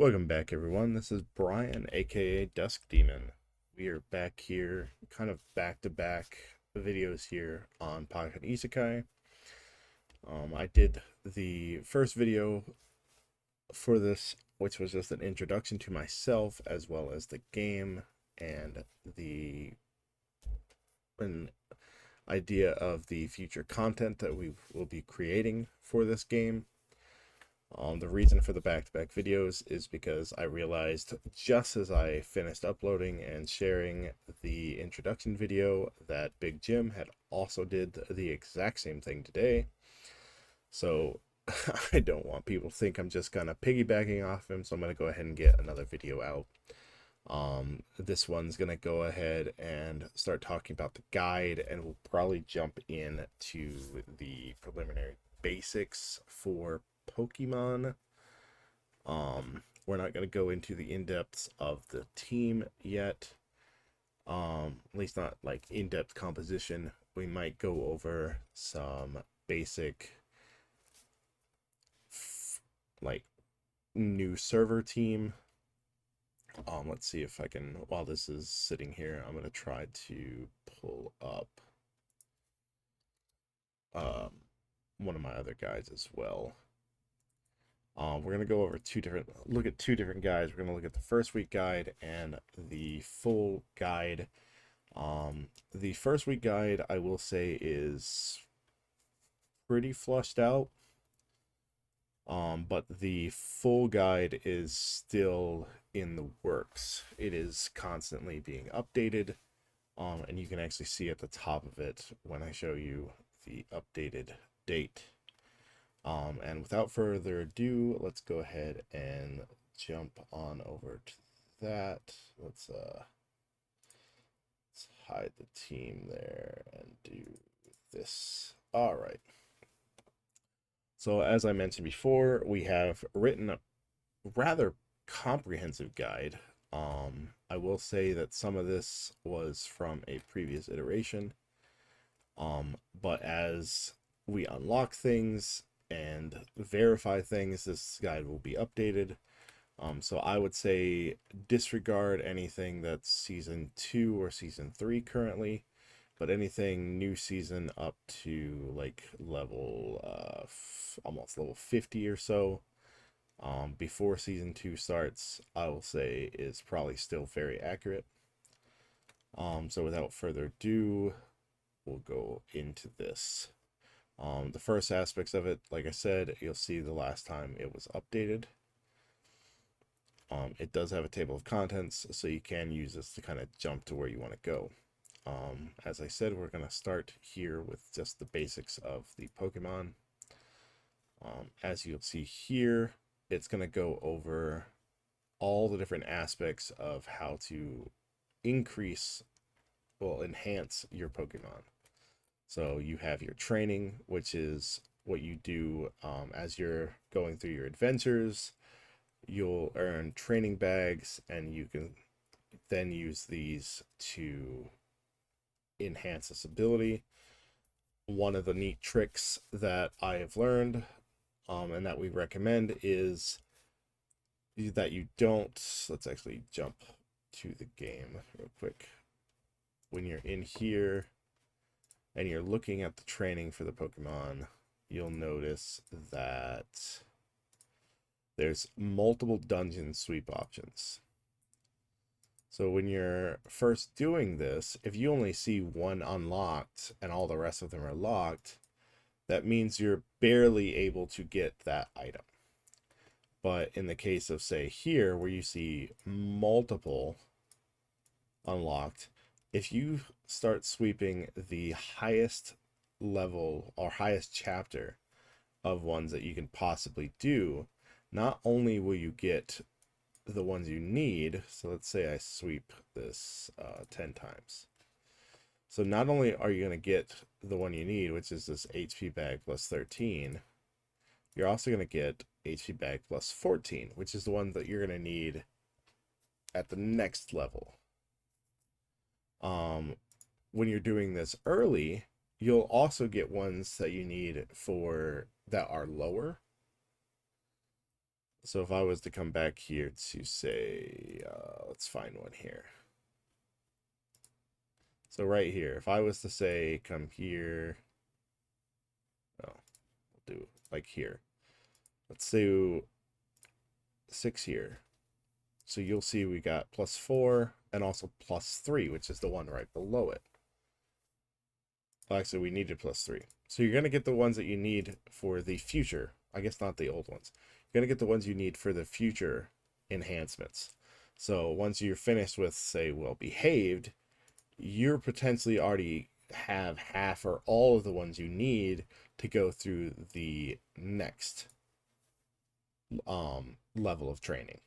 Welcome back, everyone. This is Brian, aka Dusk Demon. We are back here, kind of back to back videos here on Pocket Isekai. I did the first video for this, which was just an introduction to myself as well as the game and an idea of the future content that we will be creating for this game. The reason for the back-to-back videos is because I realized just as I finished uploading and sharing the introduction video that Big Jim had also did the exact same thing today. So I don't want people to think I'm just kind of piggybacking off him, so I'm going to go ahead and get another video out. This one's going to go ahead and start talking about the guide, and we'll probably jump in to the preliminary basics for Pokemon. We're not going to go into the in-depths of the team yet. At least not like in-depth composition. We might go over some basic like new server team. Let's see if I can, while this is sitting here, I'm going to try to pull up one of my other guides as well. We're going to go over look at two different guides. We're going to look at the first week guide and the full guide. The first week guide, I will say, is pretty flushed out. But the full guide is still in the works. It is constantly being updated. And you can actually see at the top of it when I show you the updated date. And without further ado, let's go ahead and jump on over to that. Let's hide the team there and do this. All right. So as I mentioned before, we have written a rather comprehensive guide. I will say that some of this was from a previous iteration. But as we unlock things and verify things, this guide will be updated. So I would say disregard anything that's season 2 or season 3 currently, but anything new season up to like level almost level 50 or so, before season 2 starts, I will say is probably still very accurate. So without further ado, we'll go into this. The first aspects of it, like I said, you'll see the last time it was updated. It does have a table of contents, so you can use this to kind of jump to where you want to go. As I said, we're going to start here with just the basics of the Pokemon. As you'll see here, it's going to go over all the different aspects of how to enhance your Pokemon. So you have your training, which is what you do as you're going through your adventures. You'll earn training bags, and you can then use these to enhance this ability. One of the neat tricks that I have learned and that we recommend is that you don't, let's actually jump to the game real quick. When you're in here and you're looking at the training for the Pokemon, you'll notice that there's multiple dungeon sweep options. So when you're first doing this, if you only see one unlocked and all the rest of them are locked, that means you're barely able to get that item. But in the case of, say, here, where you see multiple unlocked, if you start sweeping the highest level or highest chapter of ones that you can possibly do, not only will you get the ones you need, so let's say I sweep this 10 times. So not only are you going to get the one you need, which is this HP bag plus 13, you're also going to get HP bag plus 14, which is the one that you're going to need at the next level. When you're doing this early, you'll also get ones that you need for that are lower. So if I was to come back here to say, let's find one here. So right here, if I was to say, come here, oh, we'll do like here. Let's do 6 here. So you'll see we got +4 and also +3, which is the one right below it. Well, actually, we needed +3. So you're going to get the ones that you need for the future. I guess not the old ones. You're going to get the ones you need for the future enhancements. So once you're finished with, say, well behaved, you're potentially already have half or all of the ones you need to go through the next level of training.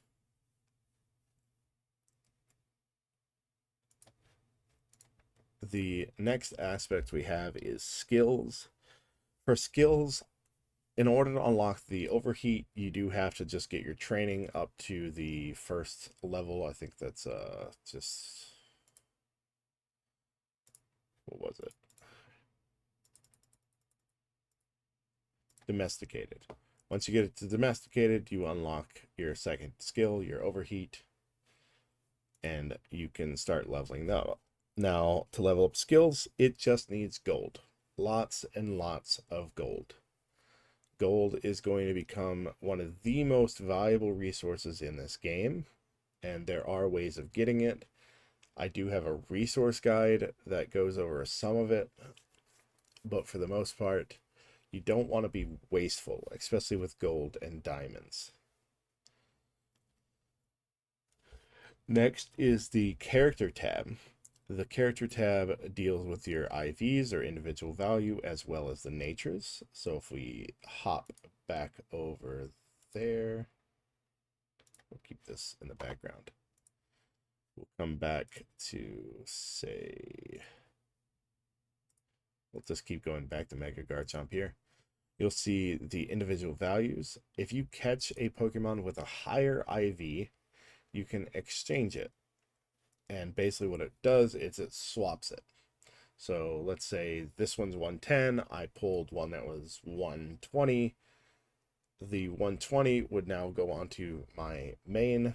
The next aspect we have is skills. For skills, in order to unlock the overheat, you do have to just get your training up to the first level. I think that's just, what was it? Domesticated. Once you get it to domesticated, you unlock your second skill, your overheat, and you can start leveling that up. Now, to level up skills, it just needs gold. Lots and lots of gold. Gold is going to become one of the most valuable resources in this game, and there are ways of getting it. I do have a resource guide that goes over some of it, but for the most part, you don't want to be wasteful, especially with gold and diamonds. Next is the character tab. The character tab deals with your IVs or individual value as well as the natures. So if we hop back over there, we'll keep this in the background. We'll come back to say, we'll just keep going back to Mega Garchomp here. You'll see the individual values. If you catch a Pokemon with a higher IV, you can exchange it. And basically what it does is it swaps it. So let's say this one's 110. I pulled one that was 120. The 120 would now go on to my main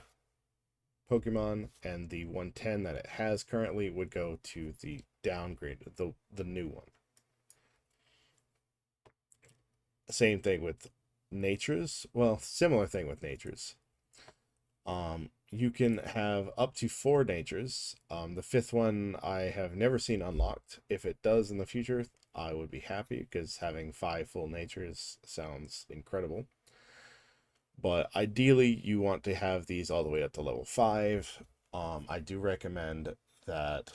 Pokemon, and the 110 that it has currently would go to the downgrade, the new one. Same thing with natures. Well, similar thing with natures. You can have up to 4 natures. The 5th one I have never seen unlocked. If it does in the future, I would be happy because having 5 full natures sounds incredible. But ideally, you want to have these all the way up to level 5. I do recommend that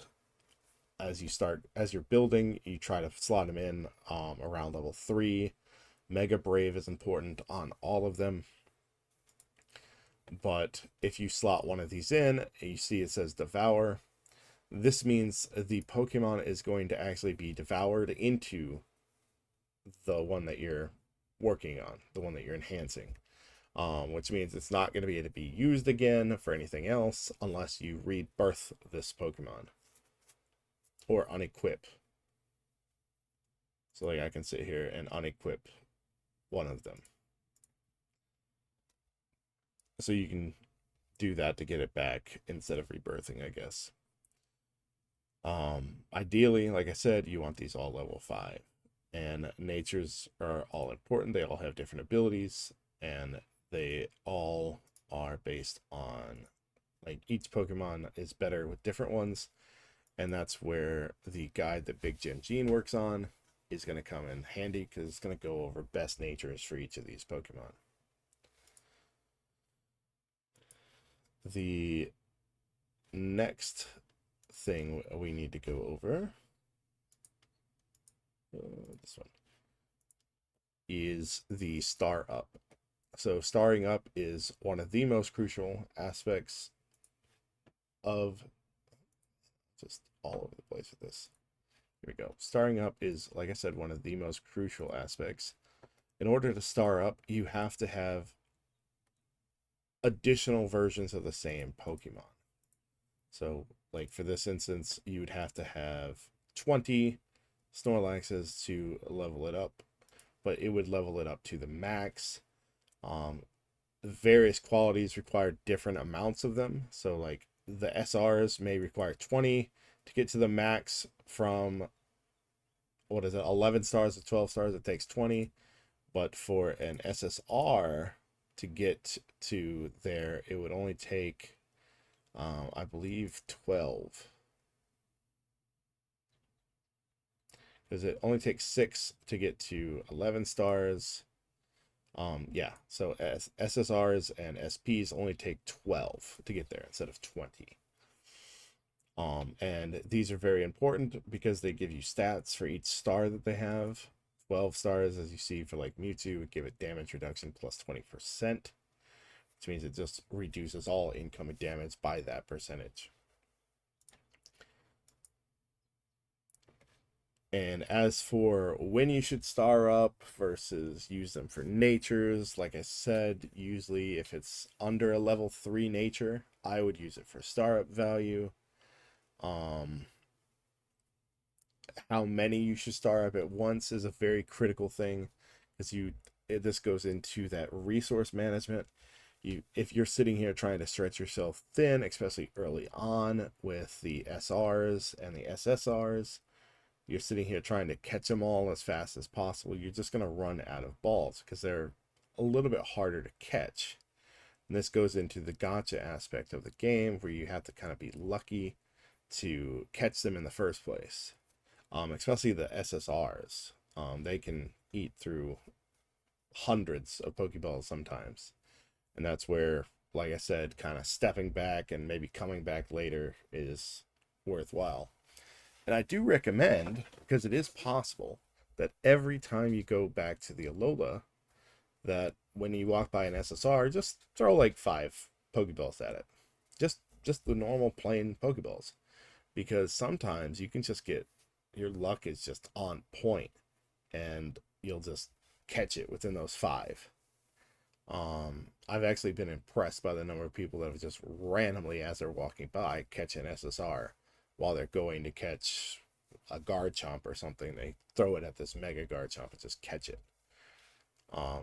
as you're building, you try to slot them in around level 3. Mega Brave is important on all of them. But if you slot one of these in, you see it says Devour. This means the Pokemon is going to actually be devoured into the one that you're working on, the one that you're enhancing. Which means it's not going to be able to be used again for anything else unless you rebirth this Pokemon or unequip. So like I can sit here and unequip one of them. So you can do that to get it back instead of rebirthing, I guess. Ideally, like I said, you want these all level 5. And natures are all important. They all have different abilities, and they all are based on, like, each Pokemon is better with different ones. And that's where the guide that Big Gen Gene works on is going to come in handy, because it's going to go over best natures for each of these Pokemon. The next thing we need to go over, this one, is the star up. So starring up is one of the most crucial aspects of, just all over the place with this. Here we go. Starring up is, like I said, one of the most crucial aspects. In order to star up, you have to have additional versions of the same Pokemon. So, like for this instance, you would have to have 20 Snorlaxes to level it up, but it would level it up to the max. various qualities require different amounts of them. So like the SRs may require 20 to get to the max. From what is it, 11 stars to 12 stars, it takes 20. But for an SSR to get to there, it would only take I believe 12, because it only takes 6 to get to 11 stars. Yeah, so SSRs and SPs only take 12 to get there instead of 20. And these are very important because they give you stats for each star that they have. 12 stars, as you see for like Mewtwo, would give it damage reduction plus 20%, which means it just reduces all incoming damage by that percentage. And as for when you should star up versus use them for natures, like I said, usually if it's under a level 3 nature, I would use it for star up value. How many you should star up at once is a very critical thing, because this goes into that resource management. If you're sitting here trying to stretch yourself thin, especially early on with the SRs and the SSRs, you're sitting here trying to catch them all as fast as possible, you're just going to run out of balls because they're a little bit harder to catch. And this goes into the gacha aspect of the game, where you have to kind of be lucky to catch them in the first place. Especially the SSRs. They can eat through hundreds of Pokeballs sometimes. And that's where, like I said, kind of stepping back and maybe coming back later is worthwhile. And I do recommend, because it is possible, that every time you go back to the Alola, that when you walk by an SSR, just throw like 5 Pokeballs at it. Just the normal plain Pokeballs. Because sometimes you can just get, your luck is just on point, and you'll just catch it within those 5. I've actually been impressed by the number of people that have just randomly, as they're walking by, catch an SSR while they're going to catch a Garchomp or something. They throw it at this Mega Garchomp and just catch it.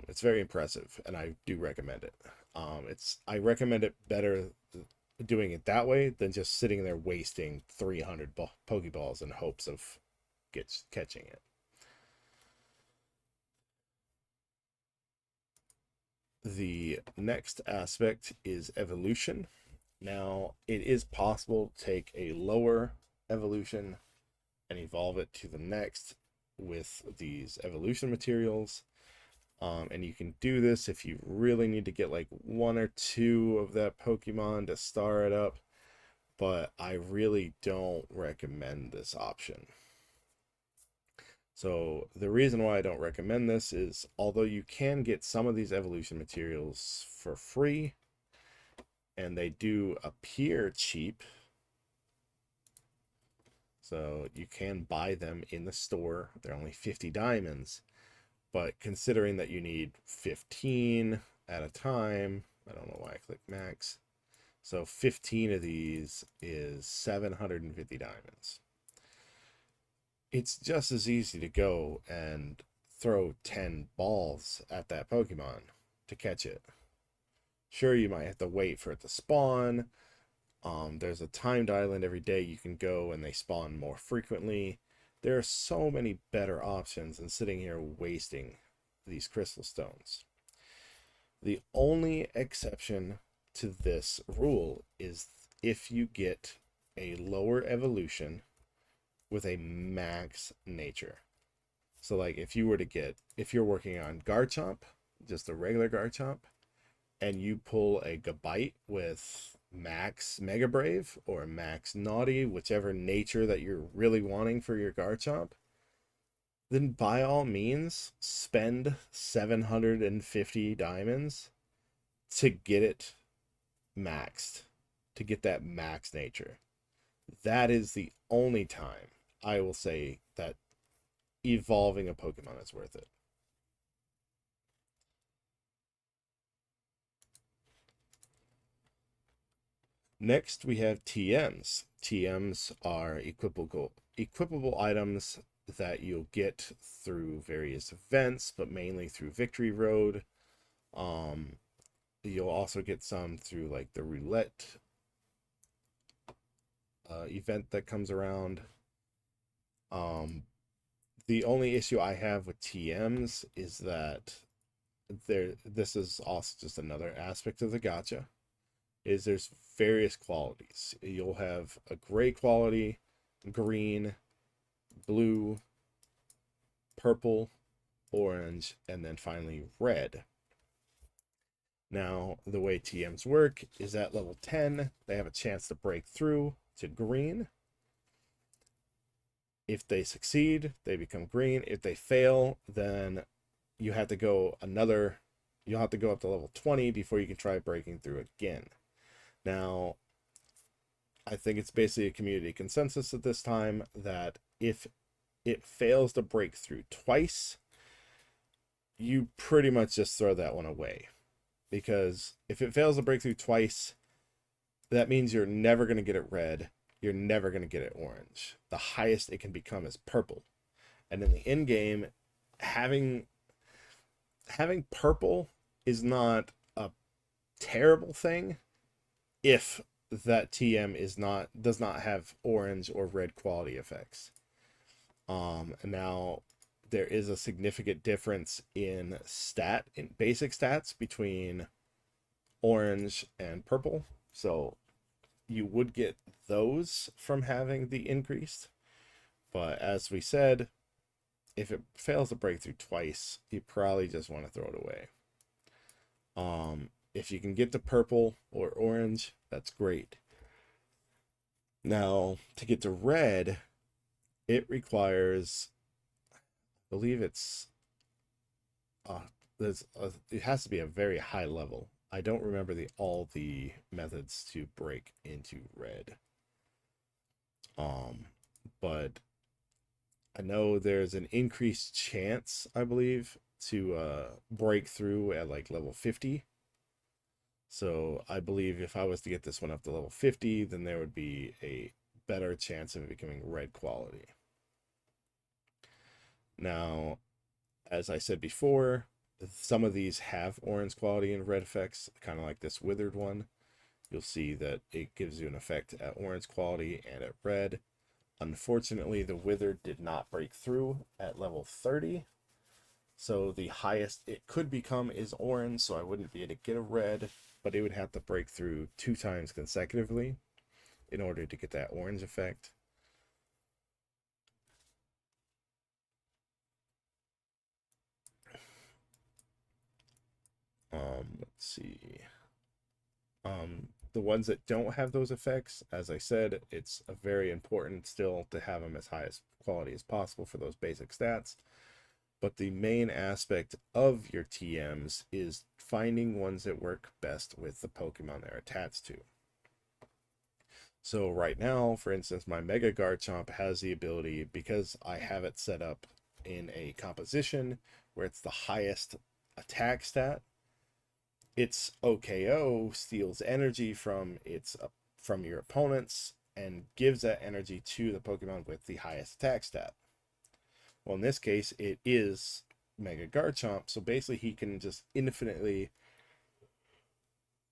It's very impressive, and I do recommend it. I recommend it better doing it that way than just sitting there wasting 300 Pokeballs in hopes of catching it. The next aspect is evolution. Now, it is possible to take a lower evolution and evolve it to the next with these evolution materials. And you can do this if you really need to get like 1 or 2 of that Pokemon to star it up. But I really don't recommend this option. So the reason why I don't recommend this is, although you can get some of these evolution materials for free, and they do appear cheap, so you can buy them in the store. They're only 50 diamonds, but considering that you need 15 at a time, I don't know why I clicked max. So 15 of these is 750 diamonds. It's just as easy to go and throw 10 balls at that Pokemon to catch it. Sure, you might have to wait for it to spawn. There's a timed island every day you can go, and they spawn more frequently. There are so many better options than sitting here wasting these crystal stones. The only exception to this rule is if you get a lower evolution with a max nature. So like if you're working on Garchomp, just a regular Garchomp, and you pull a Gabite with max Mega Brave or max Naughty, whichever nature that you're really wanting for your Garchomp, then by all means spend 750 diamonds to get it maxed, to get that max nature. That is the only time I will say that evolving a Pokemon is worth it. Next, we have TMs. TMs are equipable items that you'll get through various events, but mainly through Victory Road. You'll also get some through like the roulette event that comes around. Um, the only issue I have with TMs is that this is also just another aspect of the gacha, is there's various qualities. You'll have a gray quality, green, blue, purple, orange, and then finally red. Now, the way TMs work is at level 10, they have a chance to break through to green. If they succeed, they become green. If they fail, then you have to go you'll have to go up to level 20 before you can try breaking through again. Now, I think it's basically a community consensus at this time that if it fails to break through twice, you pretty much just throw that one away. Because if it fails to break through twice, that means you're never going to get it red. You're never going to get it orange. The highest it can become is purple. And in the end game, having purple is not a terrible thing if that TM does not have orange or red quality effects. And now there is a significant difference in basic stats between orange and purple. So you would get those from having the increased. But as we said, if it fails to break through twice, you probably just want to throw it away. If you can get to purple or orange, that's great. Now, to get to red, it requires, I believe it's, it has to be a very high level. I don't remember all the methods to break into red. But I know there's an increased chance, I believe, to break through at like level 50. So I believe if I was to get this one up to level 50, then there would be a better chance of it becoming red quality. Now, as I said before, some of these have orange quality and red effects, kind of like this withered one. You'll see that it gives you an effect at orange quality and at red. Unfortunately, the withered did not break through at level 30. So the highest it could become is orange, so I wouldn't be able to get a red, but it would have to break through 2 times consecutively in order to get that orange effect. Let's see. The ones that don't have those effects, as I said, it's very important still to have them as high as quality as possible for those basic stats. But the main aspect of your TMs is finding ones that work best with the Pokemon they're attached to. So right now, for instance, my Mega Garchomp has the ability, because I have it set up in a composition where it's the highest attack stat, its OKO steals energy from your opponents and gives that energy to the Pokemon with the highest attack stat. Well, in this case, it is Mega Garchomp, so basically he can just infinitely,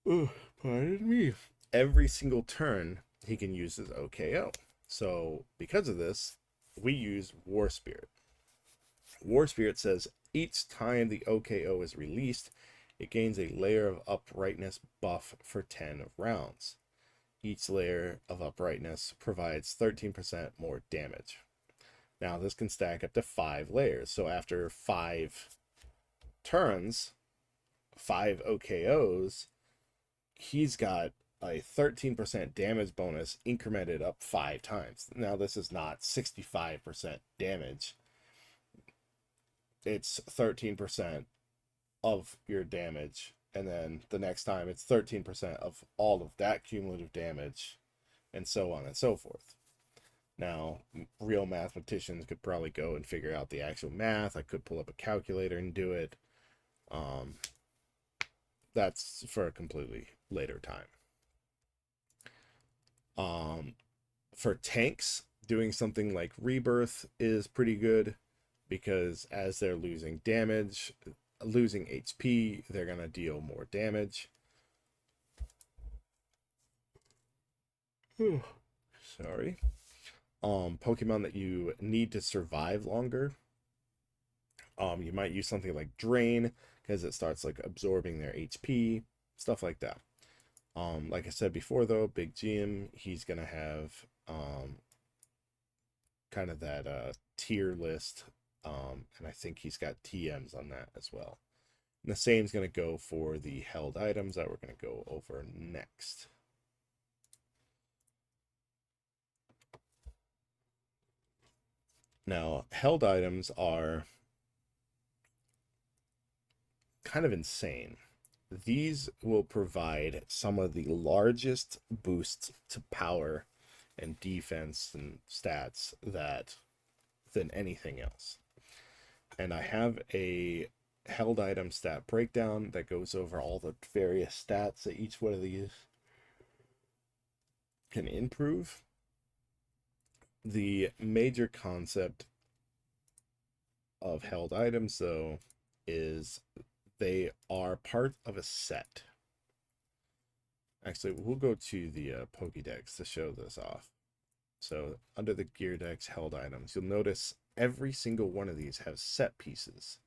pardon me, every single turn he can use his OKO. So because of this, we use War Spirit. War Spirit says each time the OKO is released, it gains a layer of uprightness buff for 10 rounds. Each layer of uprightness provides 13% more damage. Now, this can stack up to 5 layers. So after 5 turns, 5 OKOs, he's got a 13% damage bonus incremented up 5 times. Now, this is not 65% damage. It's 13% of your damage, and then the next time it's 13% of all of that cumulative damage, and so on and so forth. Now, real mathematicians could probably go and figure out the actual math. I could pull up a calculator and do it. That's for a completely later time. For tanks, doing something like Rebirth is pretty good, because as they're losing damage, losing HP, they're going to deal more damage. Sorry. Pokemon that you need to survive longer. You might use something like Drain because it starts like absorbing their HP, stuff like that. Like I said before, though, Big Jim, he's gonna have kind of that tier list, and I think he's got TMs on that as well. And the same's gonna go for the held items that we're gonna go over next. Now, held items are kind of insane. These will provide some of the largest boosts to power and defense and stats than anything else. And I have a held item stat breakdown that goes over all the various stats that each one of these can improve. The major concept of held items, though, is they are part of a set. Actually, we'll go to the Pokédex to show this off. So under the Gear Dex held items, you'll notice every single one of these has set pieces.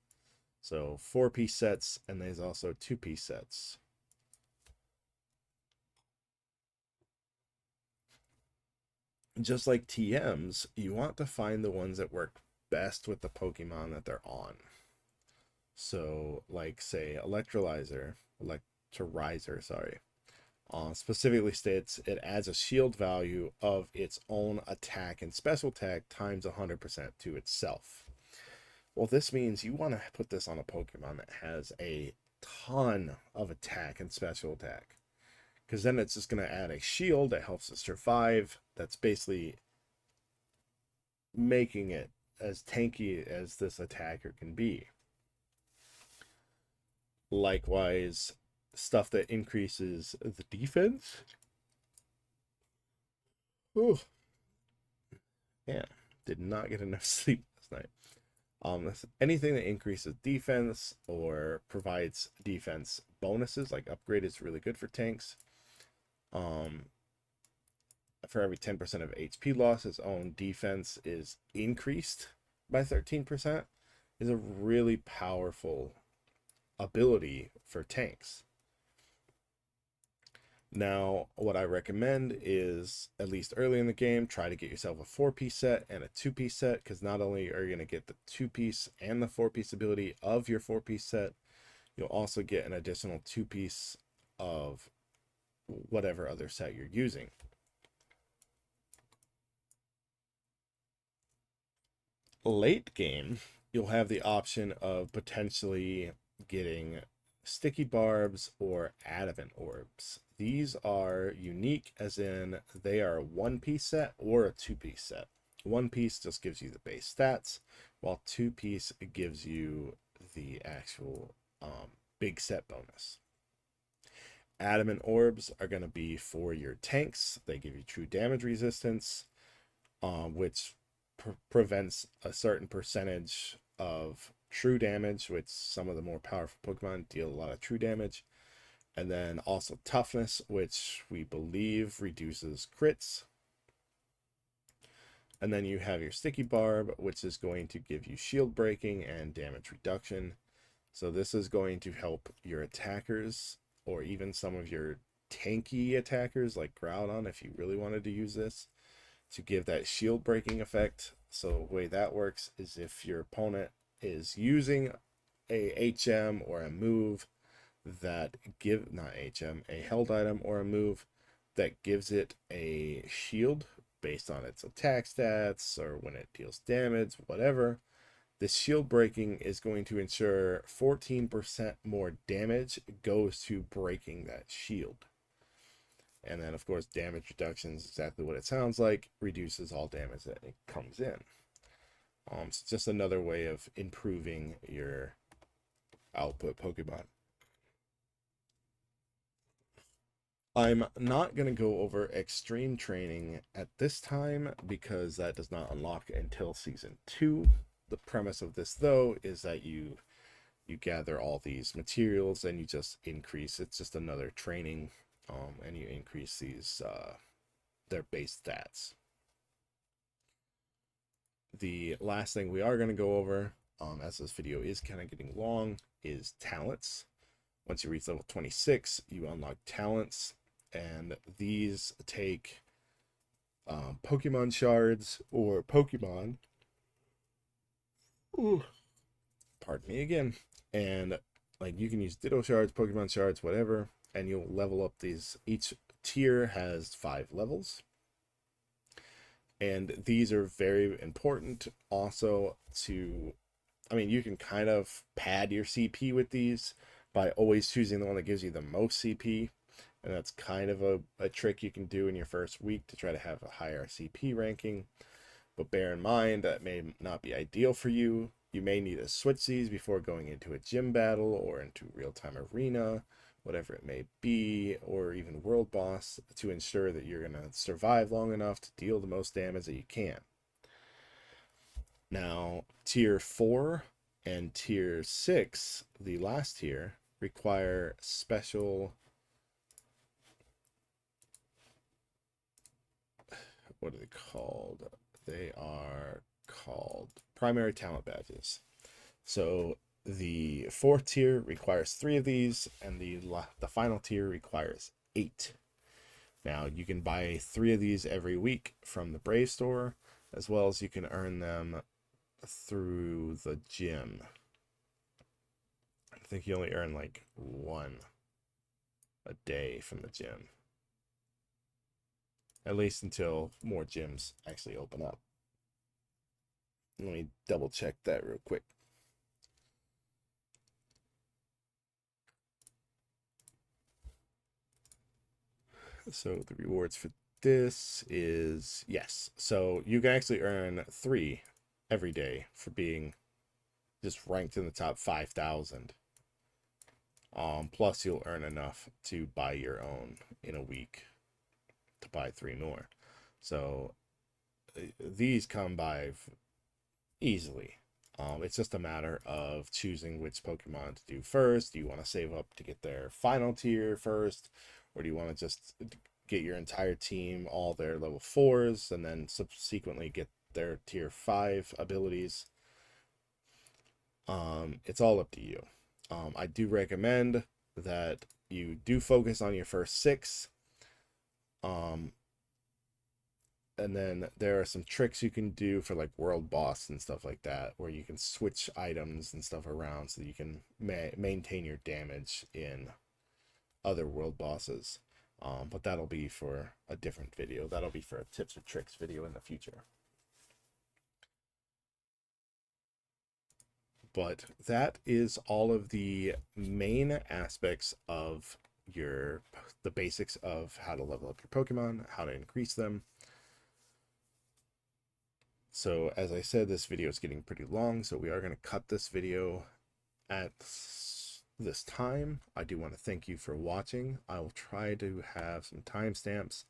So 4-piece sets, and there's also 2-piece sets. Just like TMs, you want to find the ones that work best with the Pokemon that they're on. So, like, say, Electrolyzer, sorry, specifically states it adds a shield value of its own attack and special attack times 100% to itself. Well, this means you want to put this on a Pokemon that has a ton of attack and special attack, because then it's just going to add a shield that helps it survive. That's basically making it as tanky as this attacker can be. Likewise, stuff that increases the defense. Ooh. Yeah, did not get enough sleep last night. Anything that increases defense or provides defense bonuses, like upgrade, is really good for tanks. For every 10% of HP loss, its own defense is increased by 13%, is a really powerful ability for tanks. Now, what I recommend is, at least early in the game, try to get yourself a 4-piece set and a 2-piece set, because not only are you going to get the 2-piece and the 4-piece ability of your 4-piece set, you'll also get an additional 2-piece of whatever other set you're using. Late game, you'll have the option of potentially getting sticky barbs or adamant orbs. These are unique, as in they are a 1-piece set or a 2-piece set. 1-piece just gives you the base stats, while 2-piece gives you the actual big set bonus. Adamant orbs are going to be for your tanks. They give you true damage resistance, which prevents a certain percentage of true damage, which some of the more powerful Pokemon deal a lot of true damage. And then also toughness, which we believe reduces crits. And then you have your sticky barb, which is going to give you shield breaking and damage reduction. So this is going to help your attackers, or even some of your tanky attackers like Groudon, if you really wanted to use this, to give that shield breaking effect. So the way that works is if your opponent is using a HM or a move that a held item or a move that gives it a shield based on its attack stats or when it deals damage, whatever, this shield breaking is going to ensure 14% more damage goes to breaking that shield. And then, of course, damage reduction is exactly what it sounds like, reduces all damage that it comes in. It's just another way of improving your output Pokemon. I'm not going to go over extreme training at this time because that does not unlock until season 2. The premise of this, though, is that you gather all these materials and you just increase. It's just another training, and you increase these their base stats. The last thing we are going to go over, as this video is kind of getting long, is talents. Once you reach level 26, you unlock talents, and these take Pokemon shards or Pokemon. Ooh, pardon me again. And like you can use Ditto shards, Pokemon shards, whatever, and you'll level up these. Each tier has 5 levels. And these are very important also to, I mean, you can kind of pad your CP with these by always choosing the one that gives you the most CP. And that's kind of a trick you can do in your first week to try to have a higher CP ranking. But bear in mind that may not be ideal for you. You may need to switch these before going into a gym battle or into real-time arena, whatever it may be, or even world boss, to ensure that you're going to survive long enough to deal the most damage that you can. Now, tier 4 and tier 6, the last tier, require special, what are they called? They are called primary talent badges. So the 4th tier requires 3 of these, and the final tier requires 8. Now you can buy 3 of these every week from the Brave store, as well as you can earn them through the gym. I think you only earn like 1 a day from the gym, at least until more gyms actually open up. Let me double check that real quick. So the rewards for this is, yes, so you can actually earn 3 every day for being just ranked in the top 5,000. Plus you'll earn enough to buy your own in a week to buy 3 more. So these come by easily. It's just a matter of choosing which Pokemon to do first. Do you want to save up to get their final tier first, or do you want to just get your entire team all their level 4s and then subsequently get their tier 5 abilities? It's all up to you. I do recommend that you do focus on your first 6. And then there are some tricks you can do for like world boss and stuff like that, where you can switch items and stuff around so that you can maintain your damage in other world bosses. But that'll be for a different video. That'll be for a tips or tricks video in the future. But that is all of the main aspects of the basics of how to level up your Pokemon, how to increase them. So as I said, this video is getting pretty long, so we are going to cut this video at this time. I do want to thank you for watching. I will try to have some timestamps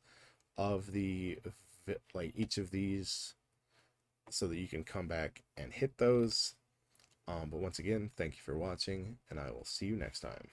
of each of these so that you can come back and hit those. But once again, thank you for watching, and I will see you next time.